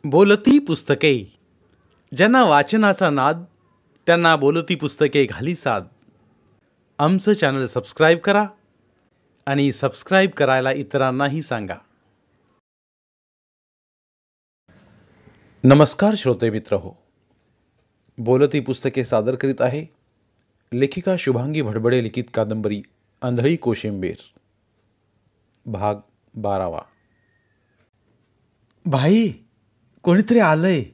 बोलती पुस्तके. ज्यांना वाचनाचा नाद त्यांना बोलती पुस्तके घाली साद. आमचं चॅनल सबस्क्राईब करा आणि सबस्क्राईब करायला इतरांनाही सांगा. नमस्कार श्रोते मित्र हो. बोलती पुस्तके सादर करीत आहे लेखिका शुभांगी भडबडे लिखित कादंबरी आंधळी कोशिंबीर, भाग 12. भाई, कोणीतरी आलंय,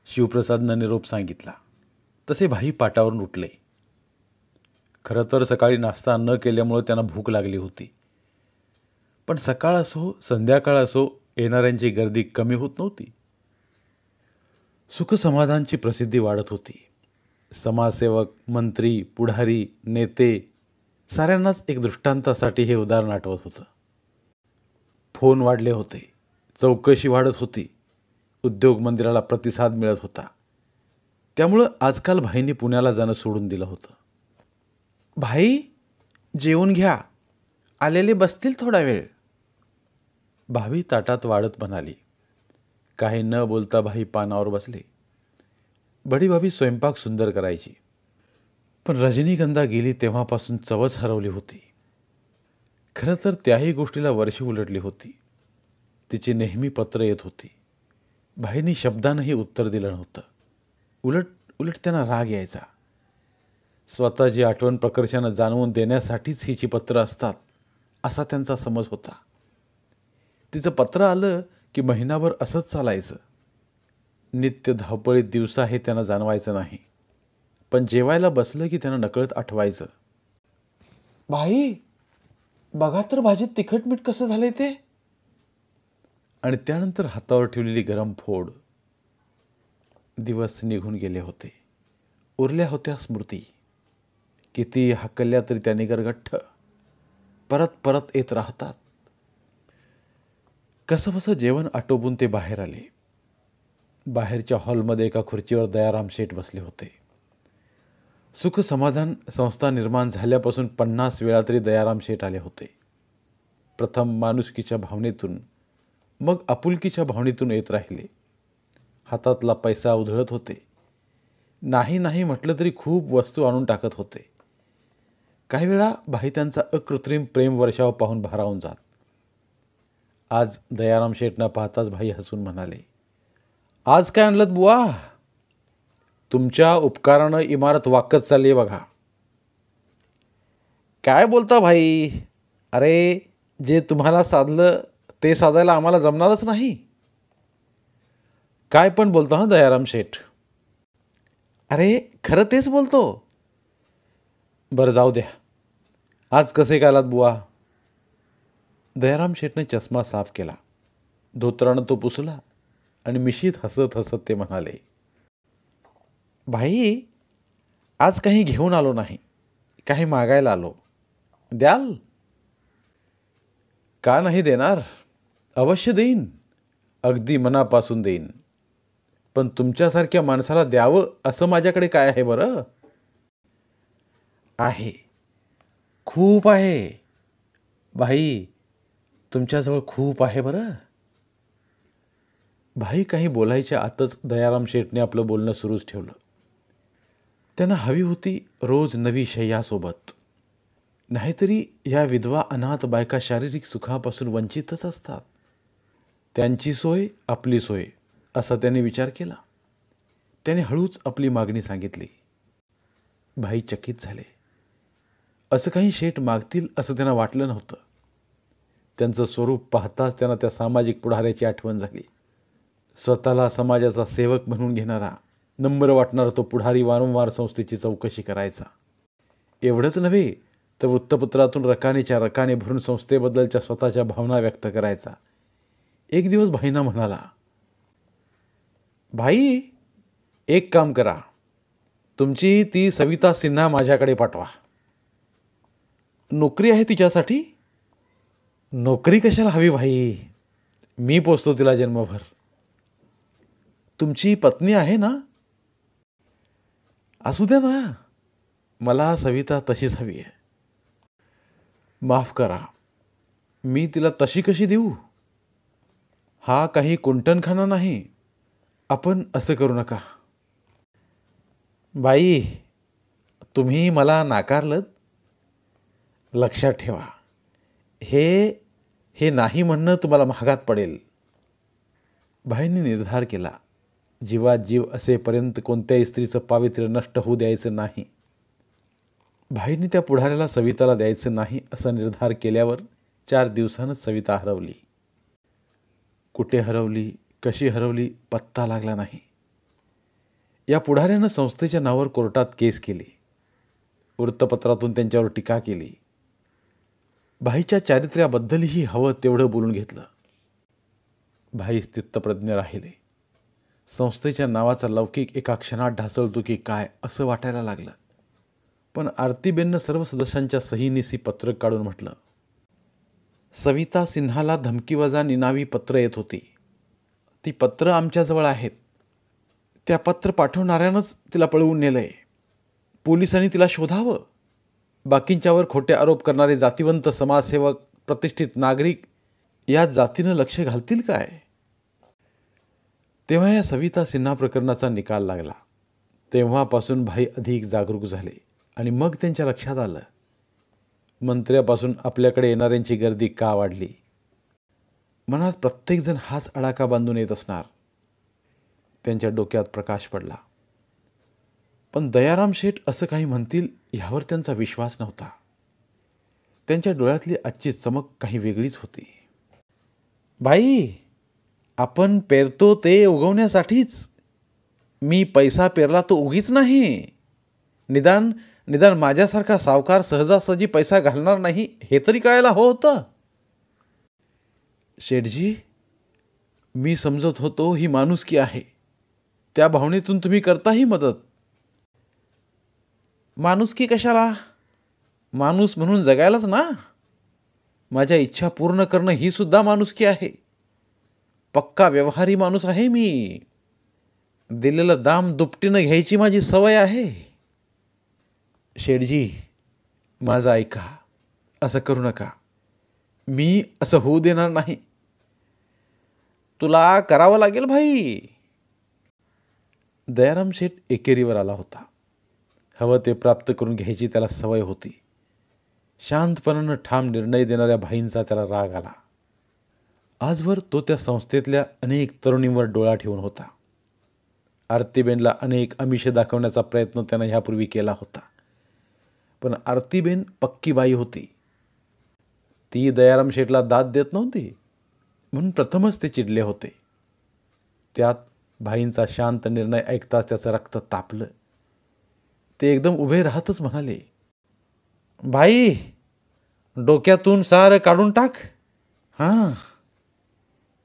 शिवप्रसादनं निरोप सांगितला. तसे भाई पाटावरून उठले. खरं तर सकाळी नाश्ता न केल्यामुळे त्यांना भूक लागली होती. पण सकाळ असो संध्याकाळ असो येणाऱ्यांची गर्दी कमी होत नव्हती. सुखसमाधानची प्रसिद्धी वाढत होती. समाजसेवक, मंत्री, पुढारी, नेते साऱ्यांनाच एक दृष्टांतासाठी हे उदाहरण आठवत होतं. फोन वाढले होते, चौकशी वाढत होती, उद्योग मंदिराला प्रतिसाद मिळत होता. त्यामुळं आजकाल भाईंनी पुण्याला जाणं सोडून दिलं होतं. भाई, जेवून घ्या, आलेले बसतील थोडा वेळ, भाभी ताटात वाढत म्हणाली. काही न बोलता भाई पानावर बसले. बडी भाभी स्वयंपाक सुंदर करायची, पण रजनीगंधा गेली तेव्हापासून चवच हरवली होती. खरं तर त्याही गोष्टीला वर्षे उलटली होती. तिची नेहमी पत्र येत होती. भाईंनी शब्दानंही उत्तर दिलं नव्हतं. उलट त्यांना राग यायचा. स्वतःची आठवण प्रकर्षानं जाणवून देण्यासाठीच हिची पत्र असतात असा त्यांचा समज होता. तिचं पत्र आलं की महिनाभर असंच चालायचं. नित्य धावपळीत दिवसा हे त्यांना जाणवायचं नाही, पण जेवायला बसलं की त्यांना नकळत आठवायचं. भाई, बघा तर भाजीत तिखट मीठ कसं झालंय ते. आणि त्यानंतर हातावर ठेवलेली गरम फोड. दिवस निघून गेले होते. उरल्या होत्या स्मृती. किती हाकलल्या तरी त्या निगरगठ्ठ परत परत येत राहतात. कसंबसं जेवण आटोपून ते बाहेर आले. बाहेरच्या हॉलमध्ये एका खुर्चीवर दयाराम शेठ बसले होते. सुख समाधान संस्था निर्माण झाल्यापासून 50 वेळा तरी दयाराम शेठ आले होते. प्रथम माणुसकीच्या भावनेतून, मग आपुलकीच्या भावनेतून येत राहिले. हातातला पैसा उधळत होते. नाही म्हटलं तरी खूप वस्तू आणून टाकत होते. काही वेळा भाई त्यांचा अकृत्रिम प्रेम वर्षाव पाहून भारावून जात. आज दयाराम शेठना पाहताच भाई हसून म्हणाले, आज काय आणलं बुवा? तुमच्या उपकारानं इमारत वाकत चालली बघा. काय बोलता भाई? अरे, जे तुम्हाला साधलं ते साधायला आम्हाला जमणारच नाही. काय पण बोलतो हा दयाराम शेठ. अरे, खरं तेच बोलतो. बरं, जाऊ द्या. आज कसे काय आलात बुवा? दयाराम शेठने चष्मा साफ केला. धोतरानं तो पुसला आणि मिशीत हसत हसत ते म्हणाले, भाई, आज काही घेऊन आलो नाही, काही मागायला आलो. द्याल? का नाही देणार? अवश्य देईन, अगदी मनापासून देईन. पण तुमच्यासारख्या माणसाला द्यावं असं माझ्याकडे काय आहे बरं? आहे, खूप आहे. भाई, तुमच्याजवळ खूप आहे बरं. भाई काही बोलायच्या आतच दयाराम शेठने आपलं बोलणं सुरूच ठेवलं. त्यांना हवी होती रोज नवी शय्यासोबत. नाहीतरी या विधवा अनाथ बायका शारीरिक सुखापासून वंचितच असतात. त्यांची सोय आपली सोय असा त्यांनी विचार केला. त्याने हळूच आपली मागणी सांगितली. भाई चकित झाले. असं काही शेठ मागतील असं त्यांना वाटलं नव्हतं. त्यांचं स्वरूप पाहताच त्यांना त्या सामाजिक पुढाऱ्याची आठवण झाली. स्वतःला समाजाचा सेवक म्हणून घेणारा, नम्र वाटणारा तो पुढारी वारंवार संस्थेची चौकशी करायचा. एवढंच नव्हे तर वृत्तपत्रातून रकानेच्या रकाने भरून संस्थेबद्दलच्या स्वतःच्या भावना व्यक्त करायचा. एक दिवस भाईंना म्हणाला, भाई, एक काम करा, तुमची ती सविता सिन्हा माझ्याकडे पाठवा. नोकरी आहे तिच्यासाठी? नोकरी कशाला हवी भाई, मी पोचतो तिला जन्मभर. तुमची पत्नी आहे ना? असू द्या ना, मला सविता तशीच हवी आहे. माफ करा, मी तिला तशी कशी देऊ? हा काही कुंटणखाना नाही. आपण असं करू नका. बाई, तुम्ही मला नाकारलं. लक्षात ठेवा, हे हे नाही म्हणणं तुम्हाला महागात पडेल. बाईंनी निर्धार केला. जीवात जीव असेपर्यंत कोणत्याही स्त्रीचं पावित्र्य नष्ट होऊ द्यायचं नाही. भाईंनी त्या पुढाऱ्याला सविताला द्यायचं नाही असा निर्धार केल्यावर 4 दिवसांच सविता हरवली. कुठे हरवली, कशी हरवली, पत्ता लागला नाही. या पुढाऱ्यानं संस्थेच्या नावावर कोर्टात केस केली. वृत्तपत्रातून त्यांच्यावर टीका केली. भाईच्या चारित्र्याबद्दलही हवं तेवढं बोलून घेतलं. भाई स्थितप्रज्ञ राहिले. संस्थेच्या नावाचा लौकिक एका क्षणात ढासळतो की काय असं वाटायला लागलं. पण आरतीबेननं सर्व सदस्यांच्या सहीनिसी पत्रक काढून म्हटलं, सविता सिन्हाला धमकीवजा निनावी पत्र येत होती. ती पत्र आमच्याजवळ आहेत. त्या पत्र पाठवणाऱ्यानंच तिला पळवून नेलंय. पोलिसांनी तिला शोधावं. बाकींच्यावर खोटे आरोप करणारे जातिवंत समाजसेवक, प्रतिष्ठित नागरिक या जातीनं लक्ष घालतील काय? तेव्हा या सविता सिन्हा प्रकरणाचा निकाल लागला. तेव्हापासून भाई अधिक जागरूक झाले आणि मग त्यांच्या लक्षात आलं, मंत्र्यापासून आपल्याकडे येणाऱ्यांची गर्दी का वाढली. मनात प्रत्येकजण हाच अडाका बांधून येत असणार. त्यांच्या डोक्यात प्रकाश पडला. पण दयाराम शेठ असं काही म्हणतील ह्यावर त्यांचा विश्वास नव्हता. त्यांच्या डोळ्यातली आजची चमक काही वेगळीच होती. बाई, आपण पेरतो ते उगवण्यासाठीच. मी पैसा पेरला तो उगीच नाही. निदान माझ्यासारखा सावकार सहजासहजी पैसा घालणार नाही हे तरी कळायला हवं होतं. शेठजी, मी समजत होतो ही माणुसकी आहे. त्या भावनेतून तुम्ही करताही मदत. माणुसकी कशाला? माणूस म्हणून जगायलाच ना. माझ्या इच्छा पूर्ण करणं ही सुद्धा माणुसकी आहे. पक्का व्यवहारी माणूस आहे मी. दिलेलं दाम दुपटीनं घ्यायची माझी सवय आहे. शेठजी, माझं ऐका. असं करू नका. मी असं होऊ देणार नाही. तुला करावं लागेल भाई. दयाराम शेठ एकेरीवर आला होता. हवं ते प्राप्त करून घ्यायची त्याला सवय होती. शांतपणानं ठाम निर्णय देणाऱ्या भाईंचा त्याला राग आला. आजवर तो त्या संस्थेतल्या अनेक तरुणींवर डोळा ठेवून होता. आरतीबेनला अनेक आमिषे दाखवण्याचा प्रयत्न त्यानं ह्यापूर्वी केला होता. पण आरतीबेन पक्की बाई होती. ती दयाराम शेठला दाद देत नव्हती म्हणून प्रथमच ते चिडले होते. त्यात भाईंचा शांत निर्णय ऐकताच त्याचं रक्त तापलं. ते एकदम उभे राहतच म्हणाले, भाई, डोक्यातून सारं काढून टाक. हां,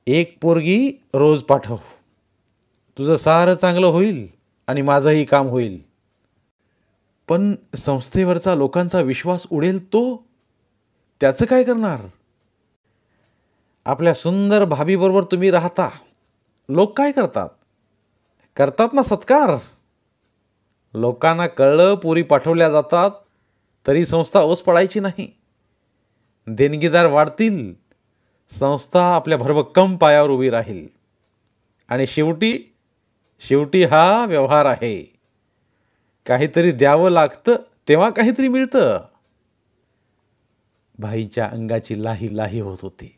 एक पोरगी रोज पाठव. तुझं सारं चांगलं होईल आणि माझंही काम होईल. पण संस्थेवरचा लोकांचा विश्वास उडेल तो, त्याचं काय करणार? आपल्या सुंदर भाभीबरोबर तुम्ही राहता. लोक काय करतात? करतात ना सत्कार. लोकांना कळलं पोरी पाठवल्या जातात तरी संस्था ओस पडायची नाही. देणगीदार वाढतील, संस्था आपल्या भरभक्कम पायावर उभी राहील. आणि शेवटी हा व्यवहार आहे. काहीतरी द्यावं लागतं तेव्हा काहीतरी मिळतं. भाईच्या अंगाची लाही लाही होत होती.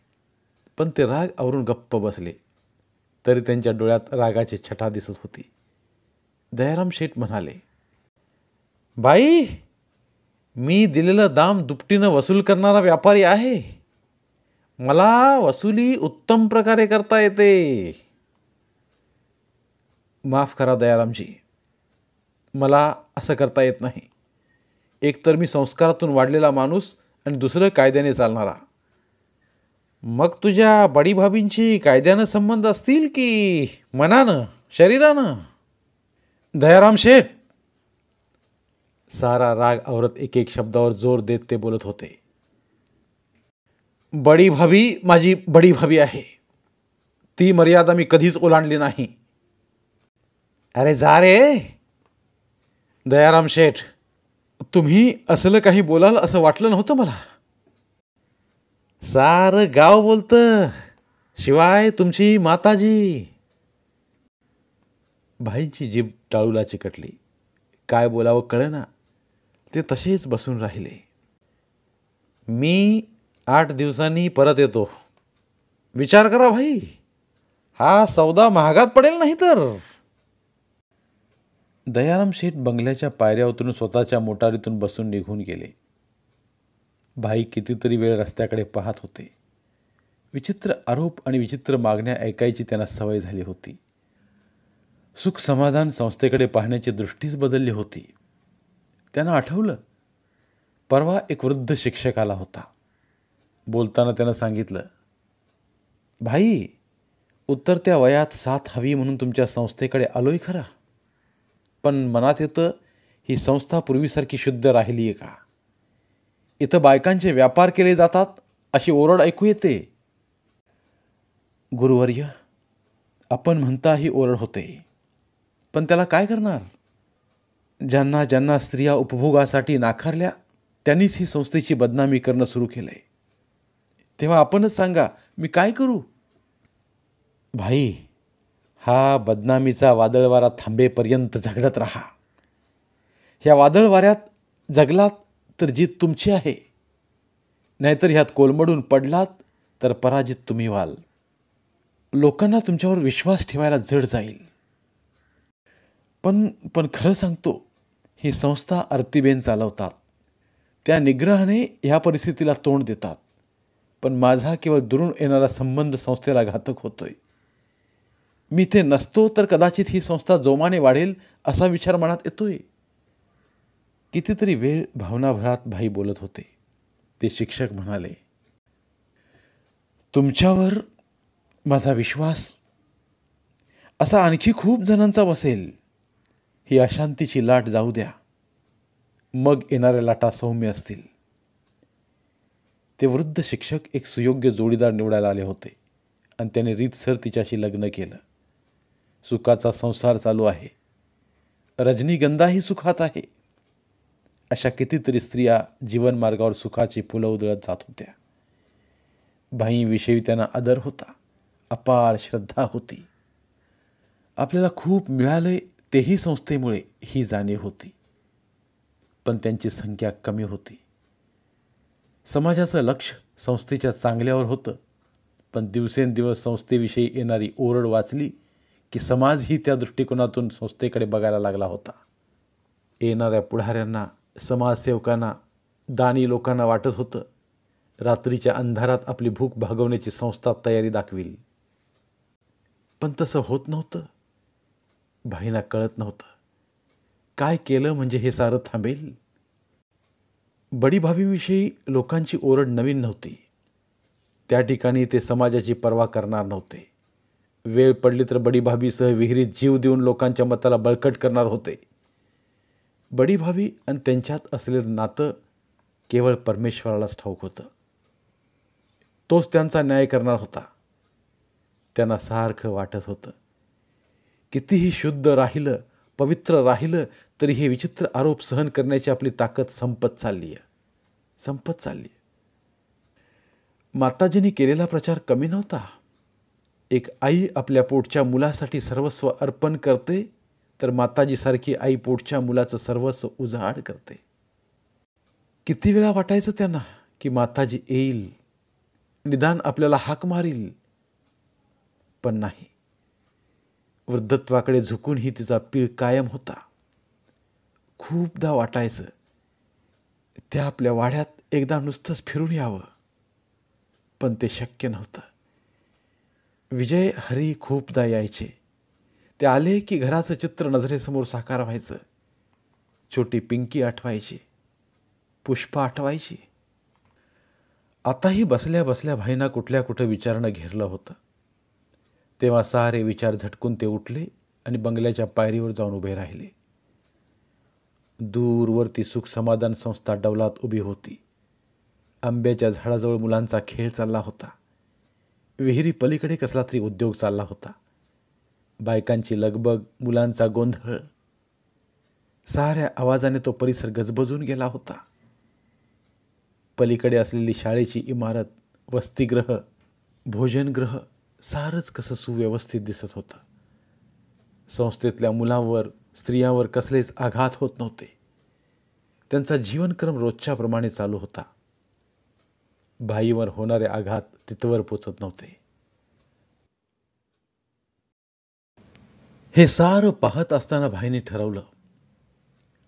पण ते राग आवरून गप्प बसले. तरी त्यांच्या डोळ्यात रागाची छटा दिसत होती. दयाराम शेठ म्हणाले, बाई, मी दिलेलं दाम दुपटीनं वसूल करणारा व्यापारी आहे. मला वसुली उत्तम प्रकारे करता येते. माफ करा दयारामजी, मला असं करता येत नाही. एकतर मी संस्कारातून वाढलेला माणूस आणि दुसरं कायद्याने चालणारा. मग तुझ्या बडीभाबींची कायद्यानं संबंध असतील की मनानं, शरीरानं? दयाराम शेठ, सारा राग आवरत एक एक शब्दावर जोर देत ते बोलत होते. बडी भाभी माझी बडी भाभी आहे. ती मर्यादा मी कधीच ओलांडली नाही. अरे जा रे. दयाराम शेठ, तुम्ही असलं काही बोलाल असं वाटलं नव्हतं मला. सारं गाव बोलतं शिवाय तुमची माताजी. भाईंची जीभ टाळूला चिकटली. काय बोलावं कळेना. ते तसेच बसून राहिले. मी 8 दिवसांनी परत येतो. विचार करा भाई, हा सौदा महागात पडेल नाही तर. दयाराम शेठ बंगल्याच्या पायऱ्या उतरून स्वतःच्या मोटारीतून बसून निघून गेले. भाई कितीतरी वेळ रस्त्याकडे पाहत होते. विचित्र आरोप आणि विचित्र मागण्या ऐकायची त्यांना सवय झाली होती. सुख समाधान संस्थेकडे पाहण्याची दृष्टीच बदलली होती. त्यांना आठवलं, परवा एक वृद्ध शिक्षक आला होता. बोलताना त्यानं सांगितलं, भाई, उतरत्या वयात साथ हवी म्हणून तुमच्या संस्थेकडे आलोय खरा, पण मनात येतं ही संस्था पूर्वीसारखी शुद्ध राहिली आहे का? इथं बायकांचे व्यापार केले जातात अशी ओरड ऐकू येते. गुरुवर्य, आपण म्हणता ही ओरड होते, पण त्याला काय करणार? ज्यांना ज्यांना स्त्रिया उपभोगासाठी नाकारल्या त्यांनीच ही संस्थेची बदनामी करणं सुरू केलंय. तेव्हा आपणच सांगा, मी काय करू? भाई, हा बदनामीचा वादळवारा थांबेपर्यंत झगडत राहा. ह्या वादळवाऱ्यात जगलात तर जीत तुमची आहे, नाहीतर ह्यात कोलमडून पडलात तर पराजित तुम्ही व्हाल. लोकांना तुमच्यावर विश्वास ठेवायला जड जाईल. पण खरं सांगतो, ही संस्था आरतीबेन चालवतात. त्या निग्रहाने ह्या परिस्थितीला तोंड देतात. पण माझा केवळ दुरून येणारा संबंध संस्थेला घातक होतोय. मी ते नसतो तर कदाचित ही संस्था जोमाने वाढेल असा विचार मनात येतोय. कितीतरी वेळ भावनाभरात भाई बोलत होते. ते शिक्षक म्हणाले, तुमच्यावर माझा विश्वास असा आणखी खूप जणांचा बसेल. ही अशांतीची लाट जाऊ द्या, मग येणाऱ्या लाटा सौम्य असतील. ते वृद्ध शिक्षक एक सुयोग्य जोडीदार निवडायला आले होते आणि त्याने रीतसर तिच्याशी लग्न केलं. सुखाचा संसार चालू आहे. रजनीगंधाही सुखात आहे. अशा कितीतरी स्त्रिया जीवनमार्गावर सुखाची फुलं उधळत जात होत्या. भाईंविषयी त्यांना आदर होता, अपार श्रद्धा होती. आपल्याला खूप मिळाले तेही संस्थेमुळे ही जाणीव होती. पण त्यांची संख्या कमी होती. समाजाचं लक्ष संस्थेच्या चांगल्यावर होतं, पण दिवसेंदिवस संस्थेविषयी येणारी ओरड वाचली की समाजही त्या दृष्टिकोनातून संस्थेकडे बघायला लागला होता. येणाऱ्या पुढाऱ्यांना, समाजसेवकांना, दानी लोकांना वाटत होतं, रात्रीच्या अंधारात आपली भूक भागवण्याची संस्था तयारी दाखविल. पण तसं होत नव्हतं. भाईंना कळत नव्हतं, काय केलं म्हणजे हे सारं थांबेल. बडीभाभीविषयी लोकांची ओरड नवीन नव्हती. त्या ठिकाणी ते समाजाची पर्वा करणार नव्हते. वेळ पडली तर बडीभाभीसह विहिरीत जीव देऊन लोकांच्या मताला बळकट करणार होते. बडीभाभी आणि त्यांच्यात असलेलं नातं केवळ परमेश्वरालाच ठाऊक होतं. तोच त्यांचा न्याय करणार होता. त्यांना सारखं वाटत होतं, कितीही शुद्ध राहिलं, पवित्र राहिलं तरी हे विचित्र आरोप सहन करण्याची आपली ताकद संपत चालली आहे. माताजींनी केलेला प्रचार कमी नव्हता. एक आई आपल्या पोटच्या मुलासाठी सर्वस्व अर्पण करते, तर माताजीसारखी आई पोटच्या मुलाचं सर्वस्व उजाड करते. किती वेळा वाटायचं त्यांना की माताजी येईल, निदान आपल्याला हाक मारील, पण नाही. वृद्धत्वाकडे झुकूनही तिचा पीळ कायम होता. खूपदा वाटायचं त्या आपल्या वाड्यात एकदा नुसतंच फिरून यावं, पण ते शक्य नव्हतं. विजय हरी खूपदा यायचे. ते आले की घराचं चित्र नजरेसमोर साकार व्हायचं. छोटी पिंकी आठवायची, पुष्पा आठवायची. आताही बसल्या बसल्या भाईंना कुठल्या कुठं विचारणं घेरलं होतं. तेव्हा सारे विचार झटकून ते उठले आणि बंगल्याच्या पायरीवर जाऊन उभे राहिले. दूरवरती सुख समाधान संस्था डौलात उभी होती. आंब्याच्या झाडाजवळ मुलांचा खेळ चालला होता. विहिरी पलीकडे कसला तरी उद्योग चालला होता. बायकांची लगबग, मुलांचा गोंधळ, साऱ्या आवाजाने तो परिसर गजबजून गेला होता. पलीकडे असलेली शाळेची इमारत, वसतिगृह, भोजनगृह सारंच कसं सुव्यवस्थित दिसत होतं. संस्थेतल्या मुलांवर स्त्रियांवर कसलेच आघात होत नव्हते. त्यांचा जीवनक्रम रोजच्या प्रमाणे चालू होता. भाईवर होणारे आघात तिथवर पोचत नव्हते. हे सारं पाहत असताना भाईने ठरवलं,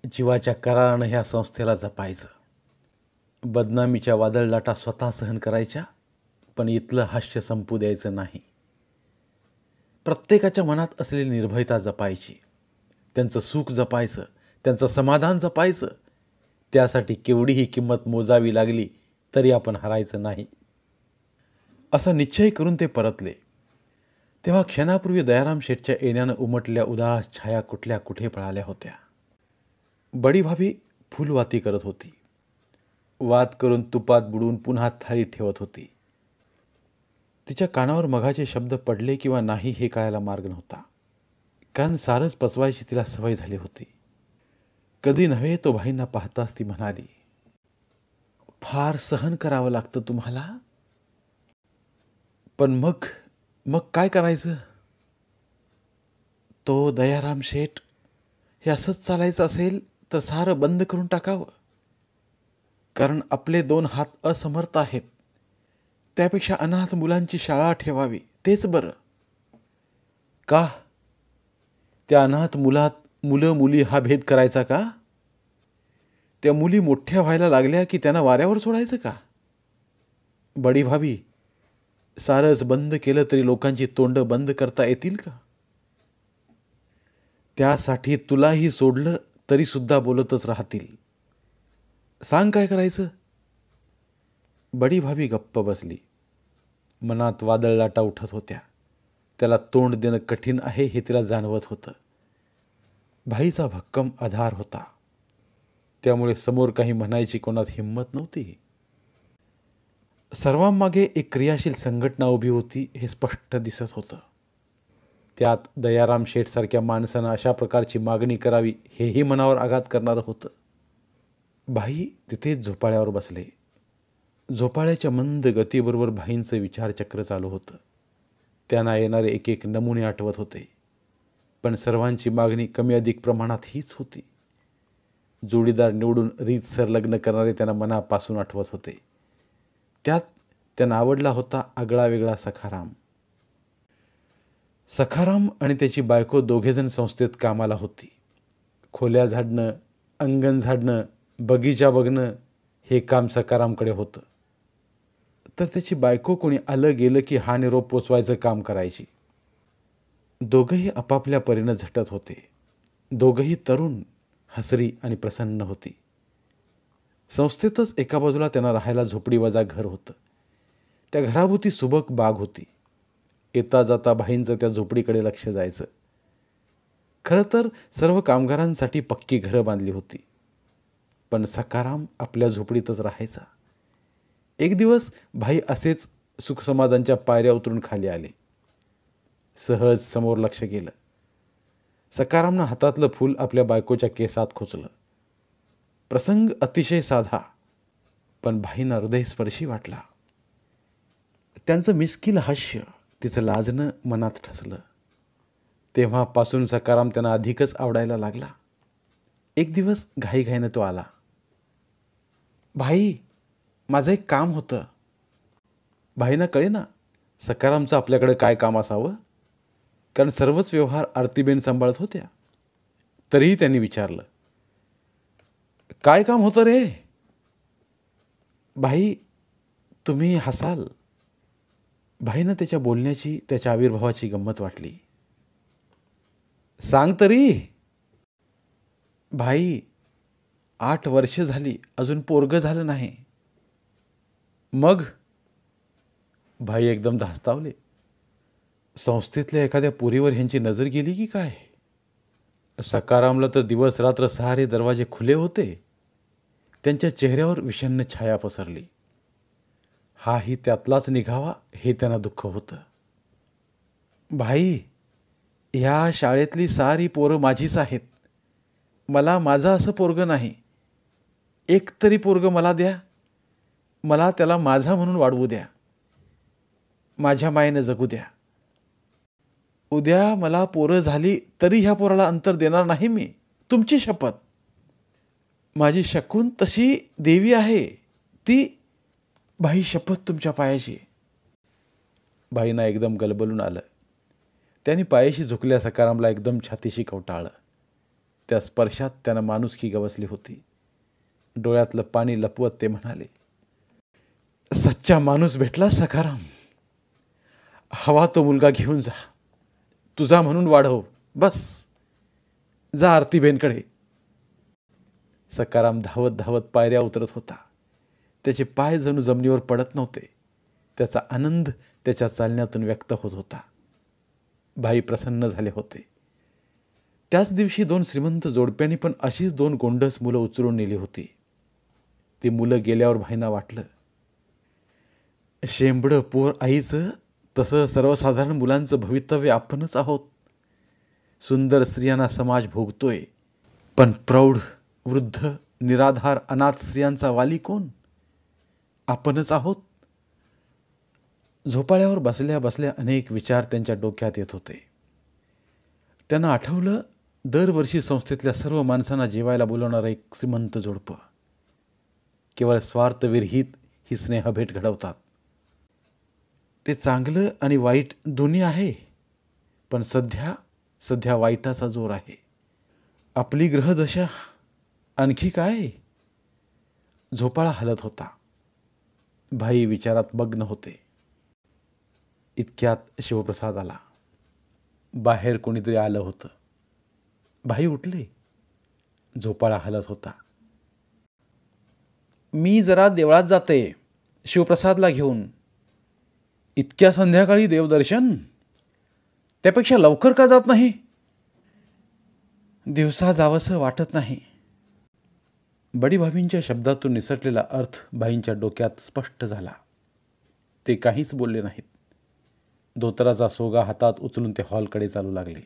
जीवाच्या करारानं ह्या संस्थेला जपायचं. बदनामीच्या वादळलाटा स्वतः सहन करायच्या, पण इथलं हास्य संपू द्यायचं नाही. प्रत्येकाच्या मनात असलेली निर्भयता जपायची, त्यांचं सुख जपायचं, त्यांचं समाधान जपायचं. त्यासाठी केवढीही किंमत मोजावी लागली तरी आपण हरायचं नाही, असा निश्चय करून ते परतले. तेव्हा क्षणापूर्वी दयाराम शेठच्या येण्यानं उमटल्या उदास छाया कुठल्या कुठे पळाल्या होत्या. बडी भाभी फुलवाती करत होती. वात करून तुपात बुडवून पुन्हा थाळीत ठेवत होती. तिच्या कानावर मघाचे शब्द पडले किंवा नाही हे कळायला मार्ग नव्हता, कारण सारंच पचवायची तिला सवय झाली होती. कधी नव्हे तो भाईंना पाहताच ती म्हणाली, फार सहन करावं लागतं तुम्हाला, पण मग मग काय करायचं? तो दयाराम शेठ हे असंच चालायचं असेल तर सारं बंद करून टाकावं, कारण आपले 2 हात असमर्थ आहेत. त्यापेक्षा अनाथ मुलांची शाळा ठेवावी, तेच बरं. का? त्या अनाथ मुलात मुलं मुली हा भेद करायचा का? त्या मुली मोठ्या व्हायला लागल्या की त्यांना वाऱ्यावर सोडायचं का? बडी भाभी, सारंच बंद केलं तरी लोकांची तोंड बंद करता येतील का? त्यासाठी तुलाही सोडलं तरी सुद्धा बोलतच राहतील. सांग काय करायचं? बडी भाभी गप्प बसली. मनात वादळलाटा उठत होत्या. त्याला तोंड देणं कठीण आहे हे तिला जाणवत होतं. भाईचा भक्कम आधार होता, त्यामुळे समोर काही म्हणायची कोणात हिंमत नव्हती. सर्वांमागे एक क्रियाशील संघटना उभी होती हे स्पष्ट दिसत होतं. त्यात दयाराम शेठसारख्या माणसानं अशा प्रकारची मागणी करावी हेही मनावर आघात करणारं होतं. भाई तिथेच झोपाळ्यावर बसले. झोपाळ्याच्या मंद गतीबरोबर भाईंचं विचारचक्र चालू होतं. त्यांना येणारे एक एक नमुने आठवत होते, पण सर्वांची मागणी कमी अधिक प्रमाणात हीच होती. जोडीदार निवडून रीतसर लग्न करणारे त्यांना मनापासून आठवत होते. त्यात त्यांना आवडला होता आगळा वेगळा सखाराम. सखाराम आणि त्याची बायको दोघेजण संस्थेत कामाला होती. खोल्या झाडणं, अंगण झाडणं, बगीचा बघणं हे काम सखारामकडे होतं, तर त्याची बायको कोणी आलं गेलं की हा निरोप पोचवायचं काम करायची. दोघंही आपापल्या परीनं झटत होते. दोघंही तरुण, हसरी आणि प्रसन्न होती. संस्थेतच एका बाजूला त्यांना राहायला झोपडीवजा घर होतं. त्या घराभोवती सुबक बाग होती. येता जाता भाईंचं त्या झोपडीकडे लक्ष जायचं. खरं तर सर्व कामगारांसाठी पक्की घरं बांधली होती, पण सखाराम आपल्या झोपडीतच राहायचा. एक दिवस भाई असेच सुखसमाधानच्या पायऱ्या उतरून खाली आले. सहज समोर लक्ष गेलं. सखारामनं हातातलं फूल आपल्या बायकोच्या केसात खोचलं. प्रसंग अतिशय साधा, पण भाईंना हृदयस्पर्शी वाटला. त्यांचं मिश्किल हास्य, तिचं लाजणं मनात ठसलं. तेव्हापासून सखाराम त्यांना अधिकच आवडायला लागला. एक दिवस घाईघाईनं तो आला. भाई, माझं एक काम होतं. भाईंना कळेना सखारामचं आपल्याकडे काय काम असावं, कारण सर्वच व्यवहार आरतीबेन सांभाळत होत्या. तरीही त्यांनी विचारलं, काय काम होतं रे? भाई, तुम्ही हसाल. भाईनं त्याच्या बोलण्याची, त्याच्या आविर्भावाची गंमत वाटली. सांग तरी. भाई, 8 वर्ष झाली, अजून पोरगं झालं नाही. मग? भाई एकदम धास्तावले. संस्थेतल्या एखाद्या पोरीवर ह्यांची नजर गेली की काय? सखारामला तर दिवस रात्र सारे दरवाजे खुले होते. त्यांच्या चेहऱ्यावर विषण्ण छाया पसरली. हाही त्यातलाच निघावा हे त्यांना दुःख होतं. भाई, ह्या शाळेतली सारी पोरं माझीच आहेत. मला माझं असं पोरगं नाही. एक तरी पोरगं मला द्या. मला त्याला माझा म्हणून वाढवू द्या. माझ्या मायेनं जगू द्या. उद्या मला पोरं झाली तरी ह्या पोराला अंतर देणार नाही मी, तुमची शपथ. माझी शकून तशी देवी आहे ती. बाई शपथ तुमच्या पायाची. बाईंना एकदम गलबलून आलं. त्यांनी पायाशी झुकल्या सकारामला एकदम छातीशी कवटाळलं. त्या स्पर्शात त्यानं माणुसकी गवसली होती. डोळ्यातलं पाणी लपवत ते म्हणाले, सच्चा माणूस भेटला सखाराम. हवा तो मुलगा घेऊन जा, तुझा म्हणून वाढव, बस. जा आरतीबेनकडे. सखाराम धावत धावत पायऱ्या उतरत होता. त्याचे पाय जणू जमिनीवर पडत नव्हते. त्याचा आनंद त्याच्या चालण्यातून व्यक्त होत होता. भाई प्रसन्न झाले होते. त्याच दिवशी 2 श्रीमंत जोडप्यांनी पण अशीच 2 गोंडस मुलं उचलून नेली होती. ती मुलं गेल्यावर भाईंना वाटलं, शेंबडं पोर आईचं, तसं सर्वसाधारण मुलांचं भवितव्य आपणच आहोत. सुंदर स्त्रियांना समाज भोगतोय, पण प्रौढ, वृद्ध, निराधार, अनाथ स्त्रियांचा वाली कोण? आपणच आहोत. झोपाळ्यावर बसल्या बसल्या अनेक विचार त्यांच्या डोक्यात येत होते. त्यांना आठवलं, दरवर्षी संस्थेतल्या सर्व माणसांना जेवायला बोलवणारं एक श्रीमंत जोडपं. केवळ स्वार्थविरहित ही स्नेहभेट घडवतात. ते चांगलं आणि वाईट दोन्ही आहे, पण सध्या वाईटाचा जोर आहे. आपली ग्रहदशा आणखी काय? झोपाळा हलत होता. भाई विचारात मग्न होते. इतक्यात शिवप्रसाद आला. बाहेर कोणीतरी आलं होतं. भाई उठले. झोपाळा हलत होता. मी जरा देवळात जाते शिवप्रसादला घेऊन. इतक्या संध्याकाळी देवदर्शन? त्यापेक्षा लवकर का जात नाही? दिवसा जावंसं वाटत नाही. बडीभाभींच्या शब्दातून निसटलेला अर्थ भाईंच्या डोक्यात स्पष्ट झाला. ते काहीच बोलले नाहीत. धोतराचा सोगा हातात उचलून ते हॉलकडे चालू लागले.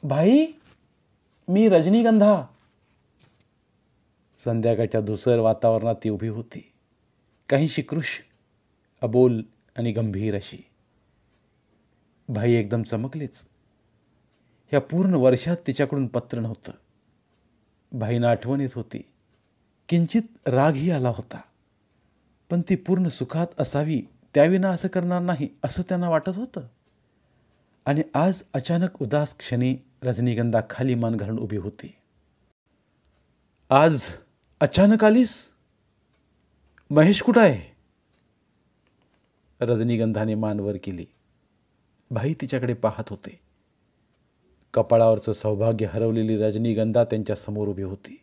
भाई, मी रजनीगंधा. संध्याकाळच्या धुसर वातावरणात ती उभी होती. काहीशी कृश, अबोल आणि गंभीर अशी. भाई एकदम चमकलेच. ह्या पूर्ण वर्षात तिच्याकडून पत्र नव्हतं. भाईंना आठवण येत होती. किंचित रागही आला होता. पण ती पूर्ण सुखात असावी, त्याविना असं करणार नाही असं त्यांना वाटत होतं. आणि आज अचानक उदास क्षणी रजनीगंधा खाली मान घालून उभी होती. आज अचानक आलीस? महेश कुठं आहे? रजनीगंधाने मान वर केली. भाई तिच्याकडे पाहत होते. कपाळावरचं सौभाग्य हरवलेली रजनीगंधा त्यांच्या समोर उभी होती.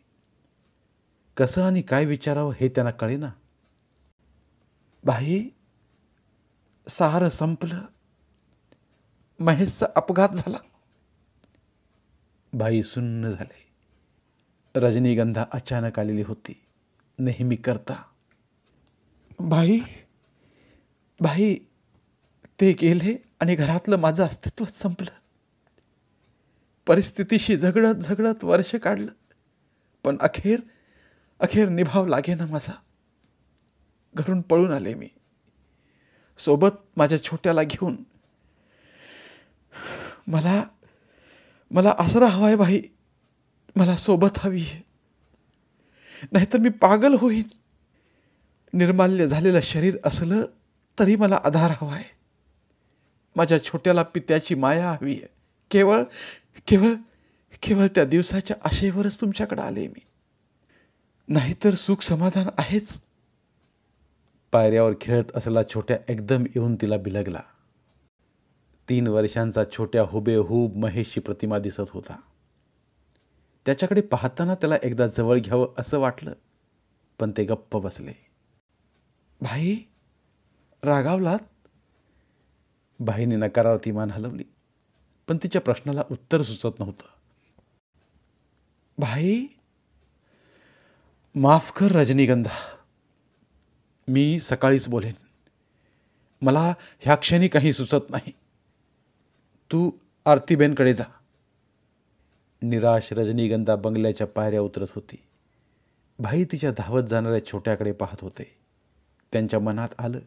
कसं आणि काय विचारावं हे त्यांना कळेना. भाई, सारं संपलं. महेशचा अपघात झाला. भाई सुन्न झाले. रजनीगंधा अचानक आलेली होती, नेहमी करता. भाई, ते गेले आणि घरातलं माझं अस्तित्वच संपलं. परिस्थितीशी झगडत वर्ष काढलं, पण अखेर निभाव लागेना माझा. घरून पळून आले मी, सोबत माझ्या छोट्याला घेऊन. मला आसरा हवाय भाई. मला सोबत हवी आहे, नाहीतर मी पागल होईन. निर्माल्य झालेलं शरीर असलं तरी मला आधार हवाय. माझ्या छोट्याला पित्याची माया हवी आहे. केवळ त्या दिवसाच्या आशेवरच तुमच्याकडे आले मी. नाहीतर सुख समाधान आहेच. पायऱ्यावर खेळत असलेला छोट्या एकदम येऊन तिला बिलगला. 3 वर्षांचा छोट्या हुबेहूब महेशची प्रतिमा दिसत होता. त्याच्याकडे पाहताना त्याला एकदा जवळ घ्यावं असं वाटलं, पण ते गप्प बसले. भाई, रागावलात? भाईने नकारार्थी मान हलवली, पण तिच्या प्रश्नाला उत्तर सुचत नव्हतं. भाई, माफ कर रजनीगंधा. मी सकाळीच बोलेन. मला ह्या क्षणी काही सुचत नाही. तू आरतीबेनकडे जा. निराश रजनीगंधा बंगल्याच्या पायऱ्या उतरत होती. भाई तिच्या धावत जाणाऱ्या छोट्याकडे पाहत होते. त्यांच्या मनात आलं,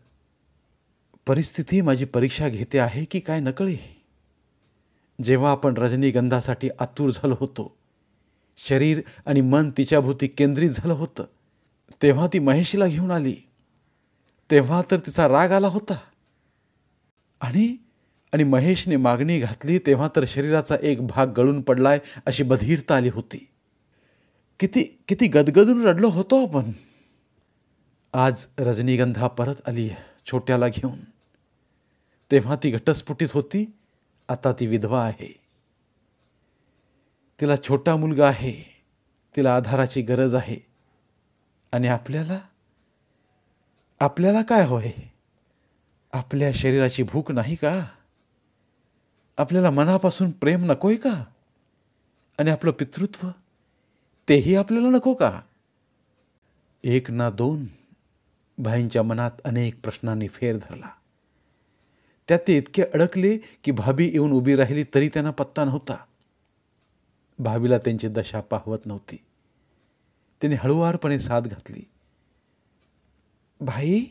परिस्थिती माझी परीक्षा घेते आहे की काय नकळे. जेव्हा आपण रजनीगंधासाठी आतुर झालो होतो, शरीर आणि मन तिच्याभोवती केंद्रित झालं होतं, तेव्हा ती महेशीला घेऊन आली. तेव्हा तर तिचा राग आला होता. आणि आणि महेशने मागणी घातली तेव्हा तर शरीराचा एक भाग गळून पडलाय अशी बधीरता आली होती. किती किती गदगदून रडलो होतो आपण. आज रजनीगंधा परत आली छोट्याला घेऊन. तेव्हा ती घटस्फुटीत होती, आता ती विधवा आहे. तिला छोटा मुलगा आहे, तिला आधाराची गरज आहे. आणि आपल्याला आपल्याला काय होय? आपल्या शरीराची भूक नाही का? आपल्याला मनापासून प्रेम नकोय का? आणि आपलं पितृत्व तेही आपल्याला नको का? एक ना दोन, भाईंच्या मनात अनेक प्रश्नांनी फेर धरला. त्यात ते इतके अडकले की भाभी येऊन उभी राहिली तरी त्यांना पत्ता नव्हता. भाभीला त्यांची दशा पाहवत नव्हती. त्यांनी हळुवारपणे साद घातली. भाई.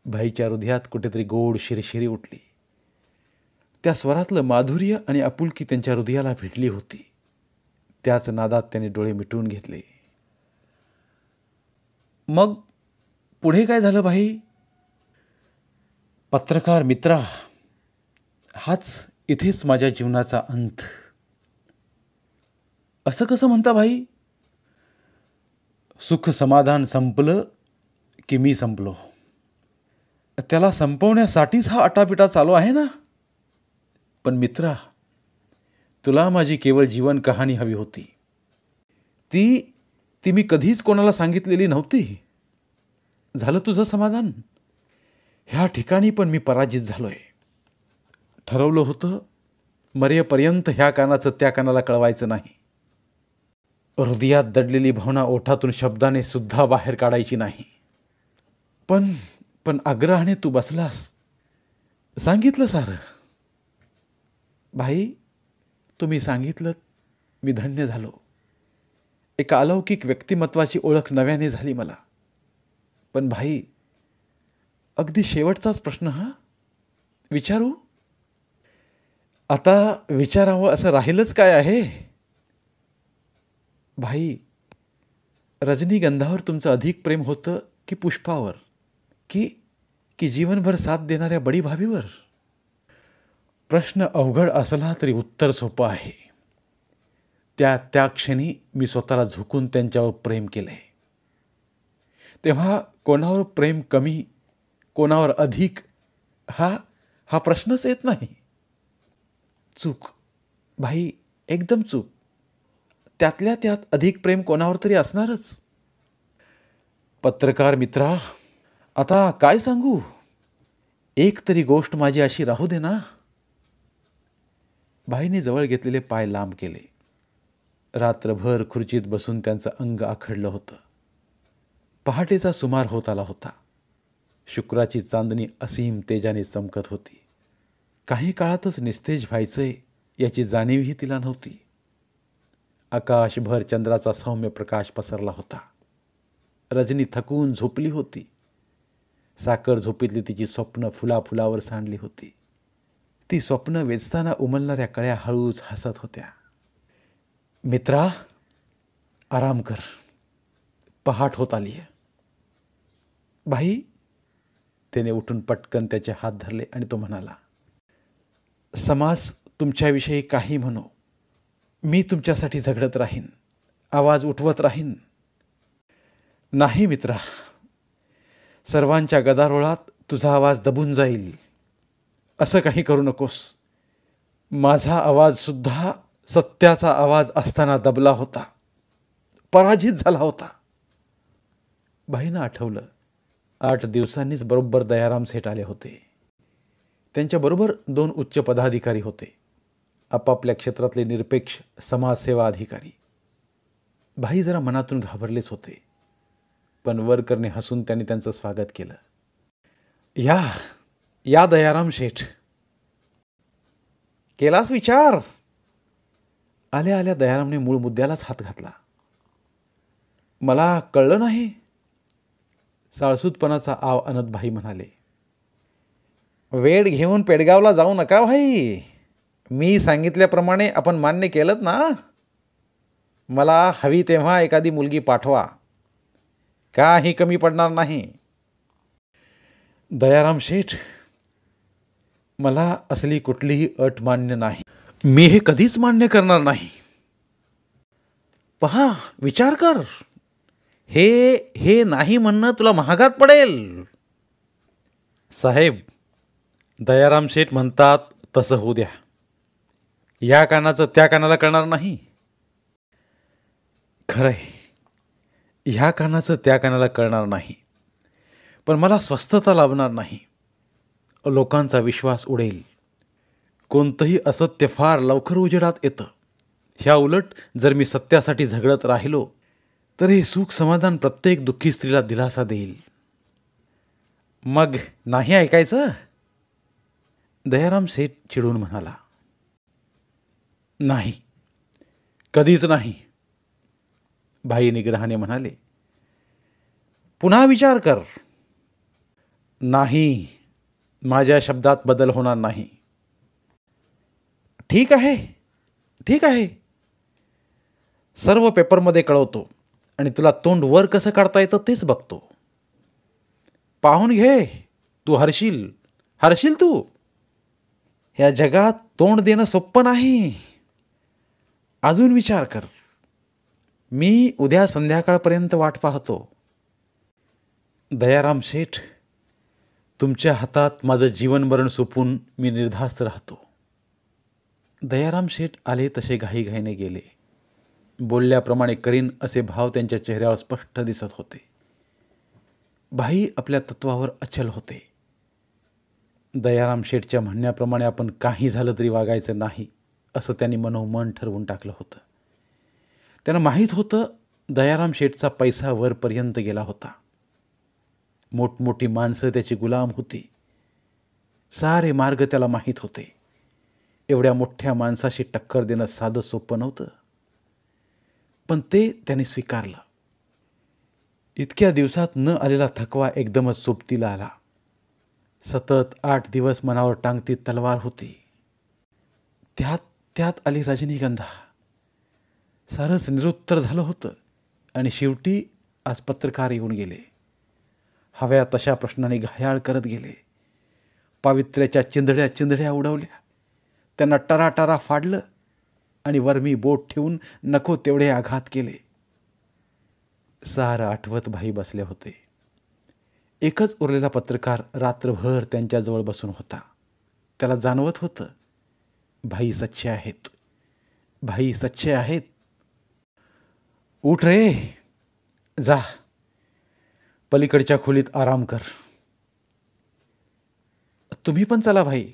भाईच्या हृदयात कुठेतरी गोड शिरशिरी उठली. त्या स्वरातलं माधुर्य आणि आपुलकी त्यांच्या हृदयाला भिडली होती. त्याच नादात त्यांनी डोळे मिटवून घेतले. मग पुढे काय झालं भाई? पत्रकार मित्रा, हाच इथेच माझ्या जीवनाचा अंत. असं कसं म्हणता भाई? सुख समाधान संपलं की मी संपलो. त्याला संपवण्यासाठीच हा अटापिटा चालू आहे ना. पण मित्रा, तुला माझी केवळ जीवन कहाणी हवी होती. ती मी कधीच कोणाला सांगितलेली नव्हती. झालं तुझं समाधान? ह्या ठिकाणी पण मी पराजित झालोय. ठरवलं होतं मरेपर्यंत ह्या कानाचं त्या कानाला कळवायचं नाही. हृदयात दडलेली भावना ओठातून शब्दाने सुद्धा बाहेर काढायची नाही. पण आग्रहाने तू बसलास. सांगितलं सारं. भाई, तुम्ही सांगितलं, मी धन्य झालो. एका अलौकिक व्यक्तिमत्वाची ओळख नव्याने झाली मला. पण भाई, अगदी शेवटचाच प्रश्न हा, विचारू? आता विचारावं असं राहिलंच काय आहे? भाई, रजनीगंधावर तुमचं अधिक प्रेम होतं की पुष्पावर, की जीवनभर साथ देणाऱ्या बडी भाभीवर? प्रश्न अवघड असला तरी उत्तर सोपं आहे. त्या क्षणी मी स्वतःला झुकून त्यांच्यावर प्रेम केलंय. तेव्हा कोणावर प्रेम कमी, कोणावर अधिक, हा प्रश्नच येत नाही. चूक भाई, एकदम चूक. त्यातल्या त्यात अधिक प्रेम कोणावर तरी असणारच. पत्रकार मित्रा, आता काय सांगू? एक तरी गोष्ट माझी अशी राहू दे ना. भाईने जवळ घेतलेले पाय लांब केले. रात्रभर खुर्चीत बसून त्यांचं अंग आखडलं होतं. पहाटेचा सुमार होत आला होता. शुक्राची चांदणी असीम तेजाने चमकत होती. काही काळातच निस्तेज व्हायचंय याची जाणीवही तिला नव्हती. आकाशभर चंद्राचा सौम्य प्रकाश पसरला होता. रजनी थकून झोपली होती. साखर झोपेतली तिची स्वप्न फुलाफुलावर सांडली होती. ती स्वप्न वेचताना उमलणाऱ्या कळ्या हळूच हसत होत्या. मित्रा, आराम कर. पहाट होत आली आहे. भाई, त्याने उठून पटकन त्याचे हात धरले आणि तो म्हणाला, समाज तुमच्याविषयी काही म्हणो, मी तुमच्यासाठी झगडत राहीन, आवाज उठवत राहीन. नाही मित्रा, सर्वांच्या गदारोळात तुझा आवाज दबून जाईल असं काही करू नकोस. माझा आवाज सुद्धा सत्याचा आवाज असताना दबला होता, पराजित झाला होता. भाईंना आठवलं, 8 दिवसांनीच बरोबर दयाराम सेठ आले होते. त्यांच्याबरोबर 2 उच्च पदाधिकारी होते, आपापल्या क्षेत्रातले निरपेक्ष समाजसेवा अधिकारी. भाई जरा मनातून घाबरलेच होते, पण वरकरने हसून त्यांनी त्यांचं स्वागत केलं. या दयाराम शेठ. केलास विचार? आल्या आल्या दयारामने मूळ मुद्द्यालाच हात घातला. मला कळलं नाही. साळसूतपणाचा आव आणत भाई म्हणाले, वेळ घेऊन पेडगावला जाऊ नका भाई. मी सांगितल्याप्रमाणे आपण मान्य केलं ना? मला हवी तेव्हा एखादी मुलगी पाठवा, काही कमी पडणार नाही. दयाराम शेठ, मला असली कुठलीही अट मान्य नाही. मी हे कधीच मान्य करणार नाही. पहा, विचार कर. हे हे नाही म्हणणं तुला महागात पडेल. साहेब, दयाराम शेठ म्हणतात तसं होऊ द्या. या कानाचं त्या कानाला कळणार नाही. खरंय, ह्या कानाचं त्या कानाला कळणार नाही, पण मला स्वस्थता लाभणार नाही. लोकांचा विश्वास उडेल. कोणतंही असत्य फार लवकर उजेडात येतं. ह्या उलट जर मी सत्यासाठी झगडत राहिलो तर हे सुख समाधान प्रत्येक दुःखी स्त्रीला दिलासा देईल. मग नाही ऐकायचं? दयाराम शेठ चिडून म्हणाला. नाही, कधीच नाही. भाई निग्रहाने म्हणाले. पुन्हा विचार कर. नाही, माझ्या शब्दात बदल होणार नाही. ठीक आहे, ठीक आहे. सर्व पेपरमध्ये कळवतो आणि तुला तोंड वर कसं काढता येतं तेच बघतो. पाहून घे, तू हरशील, हरशील तू. या जगात तोंड देणं सोपं नाही. अजून विचार कर. मी उद्या संध्याकाळपर्यंत वाट पाहतो. दयाराम शेठ, तुमच्या हातात माझं जीवन मरण सोपून मी निर्धास्त राहतो. दयाराम शेठ आले तसे घाईघाईने गेले. बोलल्याप्रमाणे करीन असे भाव त्यांच्या चेहऱ्यावर स्पष्ट दिसत होते. भाई आपल्या तत्वावर अचल होते. दयाराम शेठच्या म्हणण्याप्रमाणे आपण काही झालं तरी वागायचं नाही असं त्यांनी मनोमन ठरवून टाकलं होतं. त्यांना माहीत होतं दयाराम शेठचा पैसा वरपर्यंत गेला होता. मोठमोठी माणसं त्याची गुलाम होती. सारे मार्ग त्याला माहीत होते. एवढ्या मोठ्या माणसाशी टक्कर देणं साधं सोपं नव्हतं, पण ते त्याने स्वीकारलं. इतक्या दिवसात न आलेला थकवा एकदमच सोबतीला आला. सतत 8 दिवस मनावर टांगती तलवार होती. त्यात आली रजनीगंधा. सारंच निरुत्तर झालं होतं आणि शेवटी आज पत्रकार येऊन गेले. हव्या तशा प्रश्नाने घायाळ करत गेले. पावित्र्याच्या चिंधड्या उडवल्या. त्यांना टराटरा फाडलं आणि वरमी बोट ठेवून नको तेवढे आघात केले. सारं आठवत भाई बसले होते. एकच उरलेला पत्रकार रात्रभर त्यांच्याजवळ बसून होता. त्याला जाणवत होतं भाई सच्चे आहेत, भाई सच्चे आहेत. उठ रे, जा पलीकडच्या खोलीत आराम कर. तुम्ही पण चला भाई.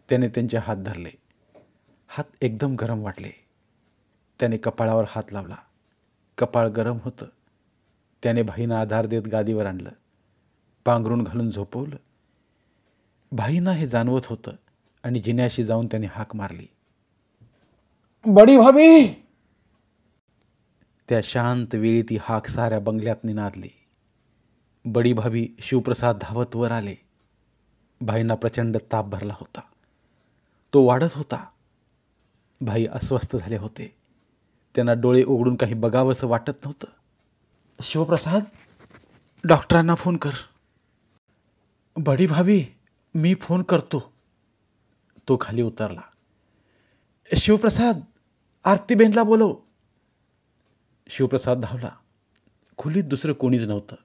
त्याने त्यांचे हात धरले. हात एकदम गरम वाटले. त्याने कपाळावर हात लावला. कपाळ गरम होतं. त्याने भाईंना आधार देत गादीवर आणलं. पांघरून घालून झोपवलं. भाईंना हे जाणवत होतं आणि जिन्याशी जाऊन त्याने हाक मारली. बडी भाभी. त्या शांत वेळी ती हाक साऱ्या बंगल्यात निनादली. बडी भाभी शिवप्रसाद धावत वर आले. भाईंना प्रचंड ताप भरला होता. तो वाढत होता. भाई अस्वस्थ झाले होते. त्यांना डोळे उघडून काही बघावंसं वाटत नव्हतं. शिवप्रसाद, डॉक्टरांना फोन कर. बडी भाभी, मी फोन करतो. तो खाली उतरला. शिवप्रसाद, आरतीबेनला बोलव. शिवप्रसाद धावला. खोलीत दुसरं कोणीच नव्हतं.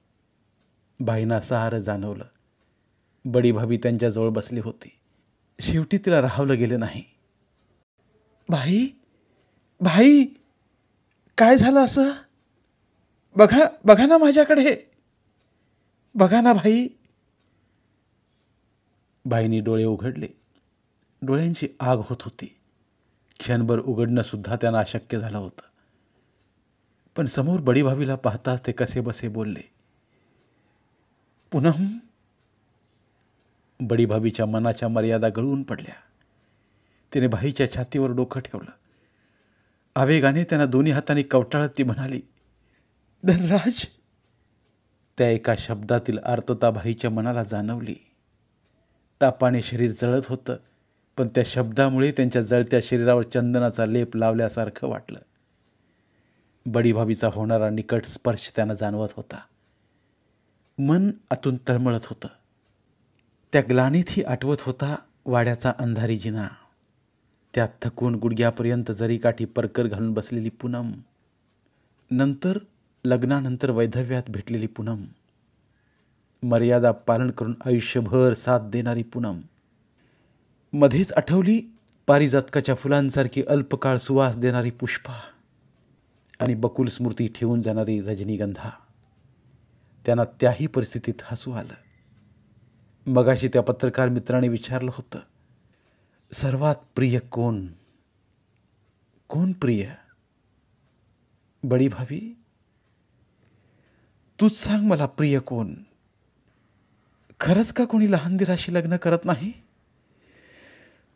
भाईंना सारं जाणवलं. बडी भाभी त्यांच्याजवळ बसली होती. शेवटी तिला राहावलं गेलं नाही. भाई, भाई, काय झालं असं? बघा ना माझ्याकडे. बघा ना भाई. भाईंनी डोळे उघडले. डोळ्यांची आग होत होती. क्षणभर उघडणं सुद्धा त्यांना अशक्य झालं होतं. पण समोर बडी भाभीला पाहताच ते कसे बसे बोलले. पूनम. बडी भाभीच्या मनाच्या मर्यादा गळून पडल्या. तिने भाईच्या छातीवर डोकं ठेवलं. आवेगाने त्यांना दोन्ही हातांनी कवटाळत ती म्हणाली, धनराज. त्या एका शब्दातील आर्तता भाईच्या मनाला जाणवली. तापाने शरीर जळत होतं, पण त्या शब्दामुळे त्यांच्या जळत्या शरीरावर चंदनाचा लेप लावल्यासारखं वाटलं. बडीभाभीचा होणारा निकट स्पर्श त्यांना जाणवत होता. मन आतून तळमळत होतं. त्या ग्लानीतही आठवत होता वाड्याचा अंधारी जिना, त्यात थकून गुडघ्यापर्यंत जरीकाठी परकर घालून बसलेली पूनम, नंतर लग्नानंतर वैधव्यात भेटलेली पूनम, मर्यादा पालन करून आयुष्यभर साथ देणारी पूनम. मध्येच आठवली पारिजातकाच्या फुलांसारखी अल्पकाळ सुवास देणारी पुष्पा आणि बकुल स्मृती ठेवून जाणारी रजनीगंधा. त्यांना त्याही परिस्थितीत हसू आलं. मगाशी त्या पत्रकार मित्राने विचारलं होतं, सर्वात प्रिय कोण? कोण प्रिय? बडीभाभी, तूच सांग मला, प्रिय कोण? खरंच का कोणी लहान दिराशी लग्न करत नाही?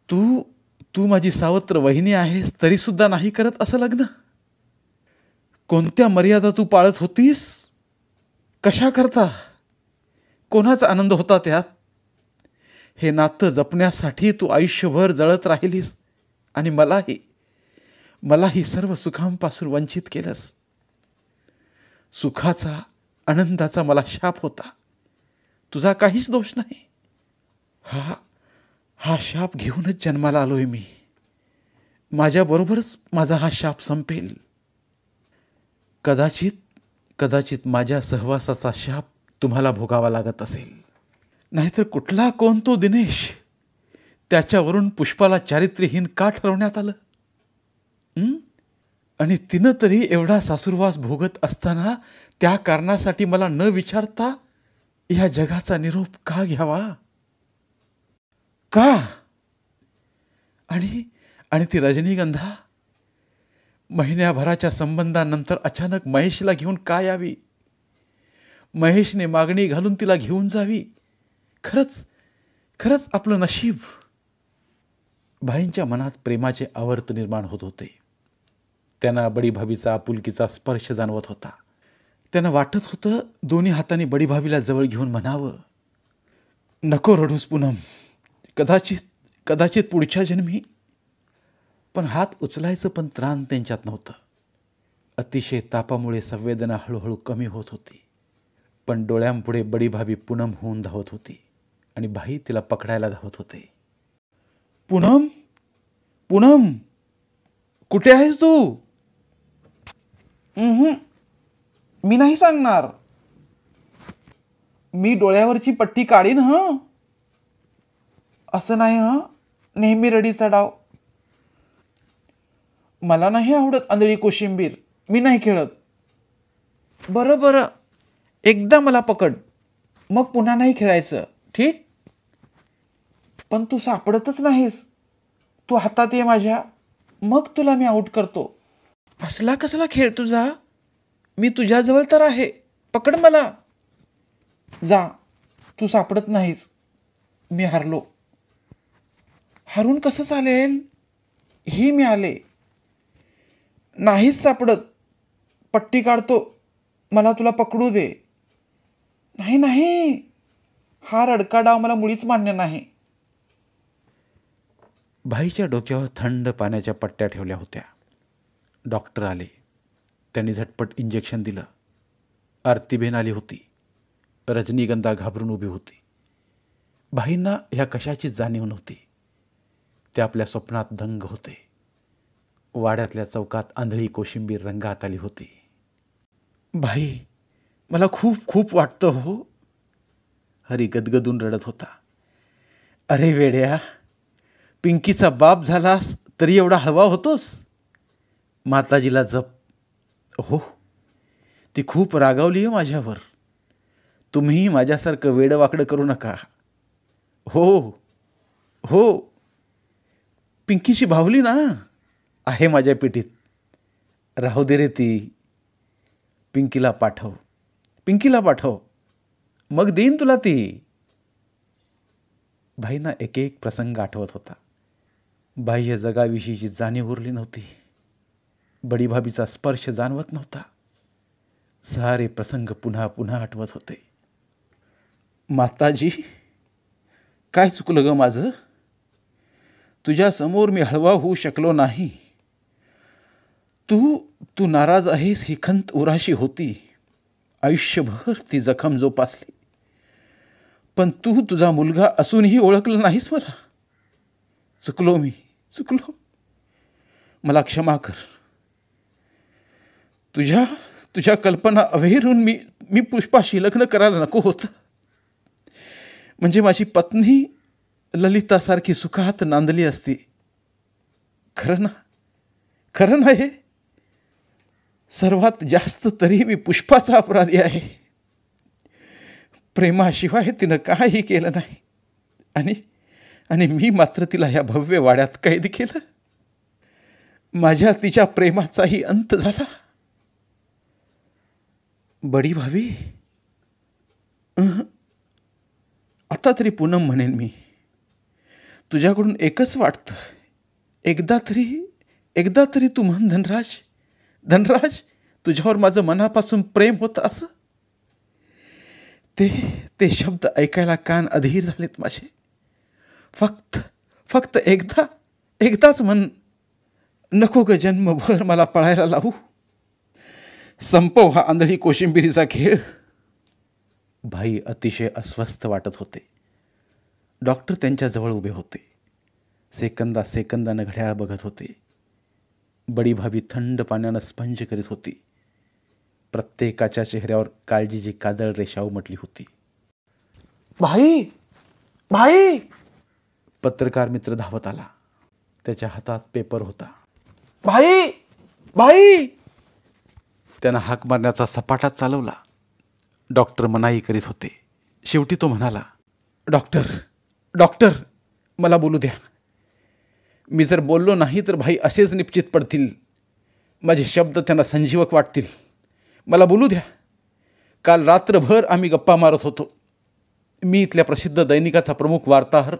तू माझी सावत्र वहिनी आहेस तरी सुद्धा नाही करत असं लग्न? कोणत्या मर्यादा तू पाळत होतीस? कशा करता? कोणाचा आनंद होता त्यात? हे नातं जपण्यासाठी तू आयुष्यभर जळत राहिलीस आणि मलाही सर्व सुखांपासून वंचित केलंस. सुखाचा, आनंदाचा मला शाप होता. तुझा काहीच दोष नाही. हा शाप घेऊनच जन्माला आलोय मी. माझ्याबरोबरच माझा हा शाप संपेल. कदाचित माझ्या सहवासाचा शाप तुम्हाला भोगावा लागत असेल. नाहीतर कुठला कोण तो दिनेश? त्याच्यावरून पुष्पाला चारित्र्यहीन का ठरवण्यात आलं? आणि तिनं तरी एवढा सासुरवास भोगत असताना त्या कारणासाठी मला न विचारता या जगाचा निरोप का घ्यावा? का? आणि ती रजनीगंधा महिन्याभराच्या संबंधानंतर अचानक महेशला घेऊन का यावी? महेशने मागणी घालून तिला घेऊन जावी. खरंच आपलं नशीब. भाईंच्या मनात प्रेमाचे आवर्त निर्माण होत होते. त्यांना बडीभाभीचा आपुलकीचा स्पर्श जाणवत होता. त्यांना वाटत होतं दोन्ही हातांनी बडीभाभीला जवळ घेऊन म्हणावं, नको रडूस पूनम, कदाचित पुढच्या जन्मी. पण हात उचलायचं पण त्राण त्यांच्यात नव्हतं. अतिशय तापामुळे संवेदना हळूहळू कमी होत होती. पण डोळ्यांपुढे बडीभाभी पूनम होऊन धावत होती आणि भाई तिला पकडायला धावत होते. पूनम, कुठे आहेस तू? मी नाही सांगणार. मी डोळ्यावरची पट्टी काढीन. असं नाही. नेहमी रडीचा डाव. मला नाही आवडत आंधळी कोशिंबीर. मी नाही खेळत. बरं, एकदा मला पकड, मग पुन्हा नाही खेळायचं, ठीक? पण तू सापडतच नाहीस. तू हातात ये माझ्या, मग तुला मी आऊट करतो. असला कसला खेळ तुझा? मी तुझ्याजवळ तर आहे. पकड मला. जा, तू सापडत नाहीस. मी हारलो. हारून कसं चालेल? ही मी आले. नाहीच सापडत. पट्टी काढतो. मला तुला पकडू दे. नाही, हा रडका डाव मला मुळीच मान्य नाही. भाईच्या डोक्यावर थंड पाण्याच्या पट्ट्या ठेवल्या होत्या. डॉक्टर आले. त्यांनी झटपट इंजेक्शन दिलं. आरतीबेन आली होती. रजनीगंधा घाबरून उभी होती. भाईंना ह्या कशाचीच जाणीव नव्हती. ते आपल्या स्वप्नात दंग होते. वाड्यातल्या चौकात आंधळी कोशिंबीर रंगात आली होती. भाई, मला खूप खूप वाटतं हो. हरी गदगदून रडत होता. अरे वेड्या, पिंकीचा बाप झालास तरी एवढा हळवा होतोस? माताजीला जप. हो, ती खूप रागावली आहे माझ्यावर. तुम्ही माझ्यासारखं वेडवाकडं करू नका. हो, पिंकीची बाहुली ना आहे माझ्या पिठीत. राहू दे रे ती. पिंकीला पाठव, मग देईन तुला ती. भाईंना एक एक प्रसंग आठवत होता. बाह्य जगाविषयीची जाणीव उरली नव्हती. बडीभाभीचा स्पर्श जाणवत नव्हता. सारे प्रसंग पुन्हा पुन्हा आठवत होते. माताजी, काय चुकलं ग माझं? तुझ्यासमोर मी हळवा होऊ शकलो नाही. तू तू नाराज आहेस ही खंत उराशी होती. आयुष्यभर ती जखम जोपासली. पण तू तुझा मुलगा असूनही ओळखलं नाहीस मला. चुकलो मी, चुकलो. मला क्षमा कर. तुझ्या कल्पना अवेरून मी पुष्पाशी लग्न करायला नको होतं. म्हणजे माझी पत्नी ललितासारखी सुखात नांदली असती. खरं ना, खरं ना हे? सर्वात जास्त तरी मी पुष्पाचा अपराधी आहे. प्रेमाशिवाय तिनं काही केलं नाही. आणि मी मात्र तिला या भव्य वाड्यात कैद केलं. माझ्या तिच्या प्रेमाचाही अंत झाला. बडी भाभी, आता तरी पूनम म्हणेन मी. तुझ्याकडून एकच वाटतं. एकदा तरी तू म्हण धनराज, तुझ्यावर माझं मनापासून प्रेम होतं असं. ते शब्द ऐकायला कान अधीर झालेत माझे. फक्त एकदाच म्हण. नको ग जन्मभर मला पळायला लावू. संपव हा आंधळी कोशिंबिरीचा खेळ. भाई अतिशय अस्वस्थ वाटत होते. डॉक्टर त्यांच्याजवळ उभे होते. सेकंदानं घड्याळ बघत होते. बडी भाभी थंड पाण्यानं स्पंज करीत होती. प्रत्येकाच्या चेहऱ्यावर काळजीची काजळ रेषा उमटली होती. भाई! पत्रकार मित्र धावत आला. त्याच्या हातात पेपर होता. भाई! त्यानं हाक मारण्याचा सपाटा चालवला. डॉक्टर मनाई करीत होते. शेवटी तो म्हणाला, डॉक्टर, मला बोलू द्या. मी जर बोललो नाही तर भाई असेच निश्चित पडतील. माझे शब्द त्यांना संजीवक वाटतील. मला बोलू द्या. काल रात्रभर आम्ही गप्पा मारत होतो. मी इथल्या प्रसिद्ध दैनिकाचा प्रमुख वार्ताहर,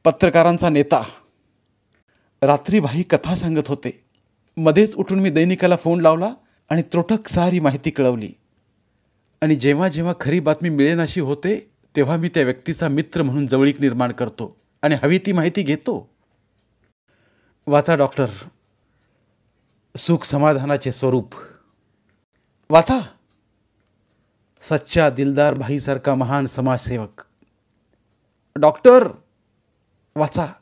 पत्रकारांचा नेता. रात्री भाई कथा सांगत होते. मध्येच उठून मी दैनिकाला फोन लावला आणि त्रोटक सारी माहिती कळवली. आणि जेव्हा खरी बातमी मिळेनाशी होते तेव्हा मी त्या व्यक्तीचा मित्र म्हणून जवळीक निर्माण करतो आणि हवी ती माहिती घेतो. वाचा डॉक्टर, सुख समाधानाचे स्वरूप. वाचा. सच्चा दिलदार भाईसारखा महान समाजसेवक. डॉक्टर वाचा.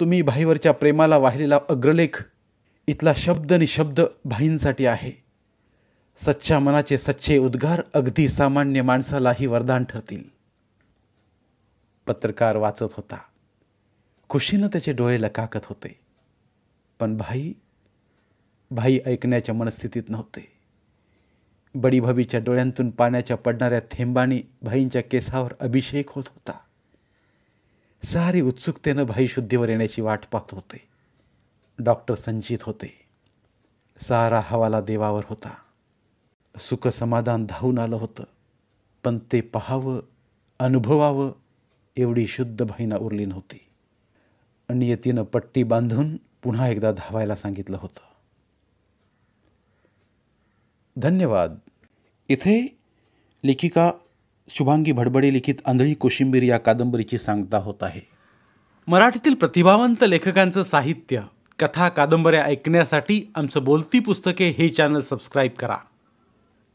तुम्ही भाईवरच्या प्रेमाला वाहिलेला अग्रलेख इथला शब्द नि शब्द भाईंसाठी आहे. सच्च्या मनाचे सच्चे उद्गार अगदी सामान्य माणसालाही वरदान ठरतील. पत्रकार वाचत होता. खुशीनं त्याचे डोळे लकाकत होते. पण भाई ऐकण्याच्या मनस्थितीत नव्हते. बडी भाभीच्या डोळ्यांतून पाण्याच्या पडणाऱ्या थेंबांनी भाईंच्या केसावर अभिषेक होत होता. सारी उत्सुकतेनं भाई शुद्धीवर येण्याची वाट पाहत होते. डॉक्टर संचित होते. सारा हवाला देवावर होता. सुख समाधान धावून आलं होतं. पण ते पाहावं, अनुभवावं एवढी शुद्ध भाईंना उरली नव्हती. नियतीनं पट्टी बांधून पुन्हा एकदा धावायला सांगितलं होतं. धन्यवाद. इथे लेखिका शुभांगी भडबडे लिखित आंधळी कोशिंबीर या कादंबरीची सांगता होत आहे. मराठीतील प्रतिभावंत लेखकांचं साहित्य, कथा, कादंबऱ्या ऐकण्यासाठी आमचं बोलती पुस्तके हे चॅनल सबस्क्राईब करा.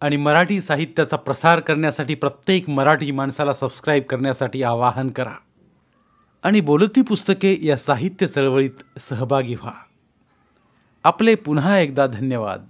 आणि मराठी साहित्याचा प्रसार करण्यासाठी प्रत्येक मराठी माणसाला सबस्क्राईब करण्यासाठी आवाहन करा. आणि बोलती पुस्तके या साहित्य चळवळीत सहभागी व्हा. आपले पुन्हा एकदा धन्यवाद.